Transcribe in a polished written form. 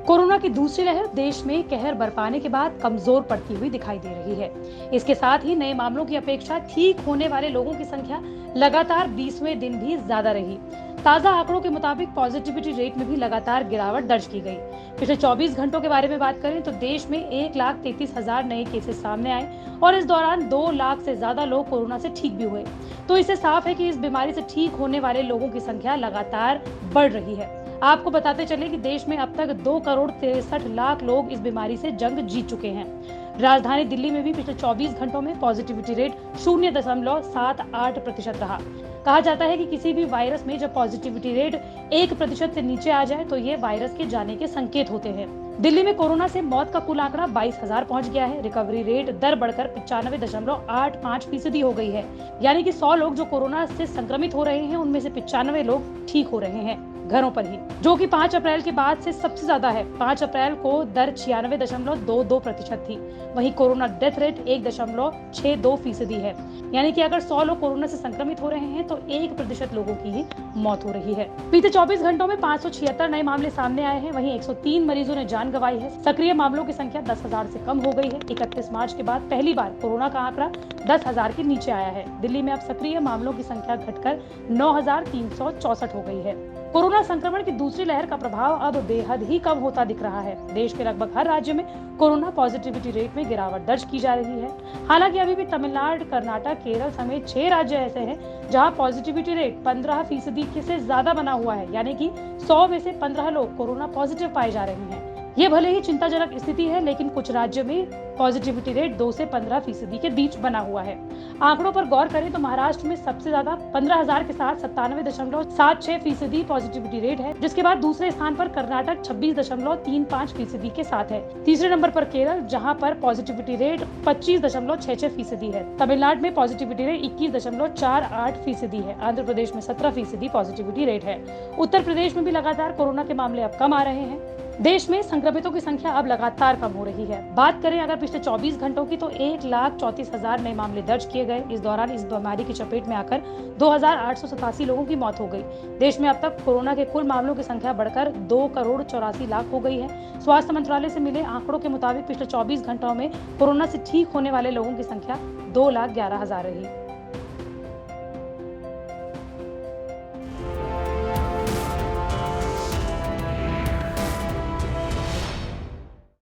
Corona की दूसरी लहर देश में कहर बरपाने के बाद कमजोर पड़ती हुई दिखाई दे रही है। इसके साथ ही नए मामलों की अपेक्षा ठीक होने वाले लोगों की संख्या लगातार 20वें दिन भी ज्यादा रही। ताजा आंकड़ों के मुताबिक पॉजिटिविटी रेट में भी लगातार गिरावट दर्ज की गई। पिछले 24 घंटों के बारे में बात करें तो देश में 1,33,000 नए केसेस सामने आए और इस दौरान 2 लाख से ज्यादा लोग कोरोना से ठीक भी हुए। तो इससे साफ है कि इस बीमारी से ठीक होने वाले लोगों की संख्या लगातार बढ़ रही है। आपको बताते चले कि देश में अब तक 2,63,00,000 लोग इस बीमारी से जंग जीत चुके हैं। राजधानी दिल्ली में भी पिछले 24 घंटों में पॉजिटिविटी रेट 0.78% रहा। कहा जाता है कि किसी भी वायरस में जब पॉजिटिविटी रेट 1% से नीचे आ जाए तो ये वायरस के जाने के संकेत होते हैं। दिल्ली में कोरोना से मौत का कुल आंकड़ा 22,000 पहुंच गया है। रिकवरी रेट दर बढ़कर 95.85% हो गई है। यानी कि 100 लोग जो कोरोना से संक्रमित हो रहे हैं उनमें से 95 लोग ठीक हो रहे हैं घरों पर ही, जो कि 5 अप्रैल के बाद से सबसे ज्यादा है। 5 अप्रैल को दर 96.22% थी। वहीं कोरोना डेथ रेट 1.62% है। यानी कि अगर 100 लोग कोरोना से संक्रमित हो रहे हैं तो 1% लोगों की ही मौत हो रही है। बीते 24 घंटों में 576 नए मामले सामने आए हैं। वहीं 103 मरीजों ने जान गंवाई है। सक्रिय मामलों की संख्या 10,000 से कम हो गई है। 31 मार्च के बाद पहली बार कोरोना का आंकड़ा 10,000 के नीचे आया है। दिल्ली में अब सक्रिय मामलों की संख्या घटकर 9,364 हो गई है। कोरोना संक्रमण की दूसरी लहर का प्रभाव अब बेहद ही कम होता दिख रहा है। देश के लगभग हर राज्य में कोरोना पॉजिटिविटी रेट में गिरावट दर्ज की जा रही है। हालांकि अभी भी तमिलनाडु, कर्नाटक, केरल समेत 6 राज्य ऐसे हैं जहां पॉजिटिविटी रेट 15% से ज्यादा बना हुआ है। यानी कि 100 में से 15 लोग कोरोना पॉजिटिव पाए जा रहे हैं। ये भले ही चिंताजनक स्थिति है, लेकिन कुछ राज्यों में पॉजिटिविटी रेट 2 से 15% के बीच बना हुआ है। आंकड़ों पर गौर करें तो महाराष्ट्र में सबसे ज्यादा 15,000 के साथ 97.76% पॉजिटिविटी रेट है, जिसके बाद दूसरे स्थान पर कर्नाटक 26.35% के साथ है। तीसरे नंबर पर केरल, जहां पर पॉजिटिविटी रेट 25.66% है। तमिलनाडु में पॉजिटिविटी रेट 21.48% है। आंध्र प्रदेश में 17% पॉजिटिविटी रेट है। उत्तर प्रदेश में भी लगातार कोरोना के मामले अब कम आ रहे हैं। देश में संक्रमितों की संख्या अब लगातार कम हो रही है। बात करें अगर पिछले 24 घंटों की तो 1,34,000 नए मामले दर्ज किए गए। इस दौरान इस बीमारी की चपेट में आकर 2,887 लोगों की मौत हो गई। देश में अब तक कोरोना के कुल मामलों की संख्या बढ़कर 2,84,00,000 हो गई है। स्वास्थ्य मंत्रालय से मिले आंकड़ों के मुताबिक पिछले 24 घंटों में कोरोना से ठीक होने वाले लोगों की संख्या 2,11,000 रही।